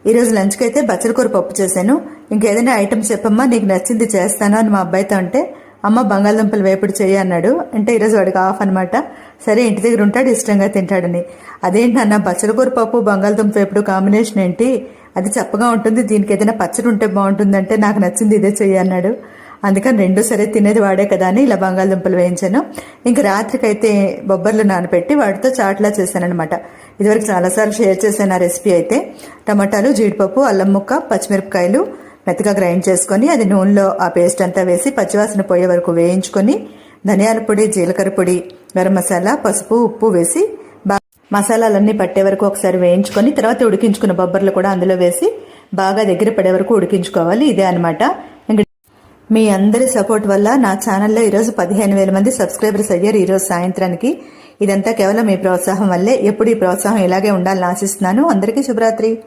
ఈరోజు లంచ్కి అయితే బచ్చల కూర పప్పు చేశాను. ఇంకేదైనా ఐటమ్స్ చెప్పమ్మా, నీకు నచ్చింది చేస్తాను అని మా అబ్బాయితో అంటే, అమ్మ బంగాళదుంపలు వేపుడు చేయి అన్నాడు. అంటే ఈరోజు వాడికి ఆఫ్ అనమాట. సరే ఇంటి దగ్గర ఉంటాడు, ఇష్టంగా తింటాడని. అదేంటి నాన్న బచ్చల కూర పప్పు బంగాళదుంప వేపుడు కాంబినేషన్ ఏంటి, అది చప్పగా ఉంటుంది, దీనికి ఏదైనా పచ్చడి ఉంటే బాగుంటుందంటే నాకు నచ్చింది ఇదే చెయ్యి అన్నాడు. అందుకని రెండు సరే తినేది వాడే కదా అని ఇలా బంగాళదుంపలు వేయించాను. ఇంకా రాత్రికైతే బొబ్బర్లు నానబెట్టి వాటితో చాట్లా చేశానమాట. ఇదివరకు చాలాసార్లు షేర్ చేశాను ఆ రెసిపీ అయితే. టమాటాలు, జీడిపప్పు, అల్లం ముక్క, పచ్చిమిరపకాయలు మెత్తగా గ్రైండ్ చేసుకొని అది నూనెలో ఆ పేస్ట్ అంతా వేసి పచ్చివాసన పోయే వరకు వేయించుకొని ధనియాల పొడి, జీలకర్ర పొడి, గరం మసాలా, పసుపు, ఉప్పు వేసి మసాలాలన్నీ పట్టే వరకు ఒకసారి వేయించుకొని తర్వాత ఉడికించుకున్న బొబ్బర్లు కూడా అందులో వేసి బాగా దగ్గర పడే వరకు ఉడికించుకోవాలి. ఇదే అనమాట. మీ అందరి సపోర్ట్ వల్ల నా ఛానల్లో ఈరోజు 15,000 మంది సబ్స్క్రైబర్స్ అయ్యారు ఈరోజు సాయంత్రానికి. ఇదంతా కేవలం మీ ప్రోత్సాహం వల్లే. ఎప్పుడు ఈ ప్రోత్సాహం ఇలాగే ఉండాలని ఆశిస్తున్నాను. అందరికీ శుభరాత్రి.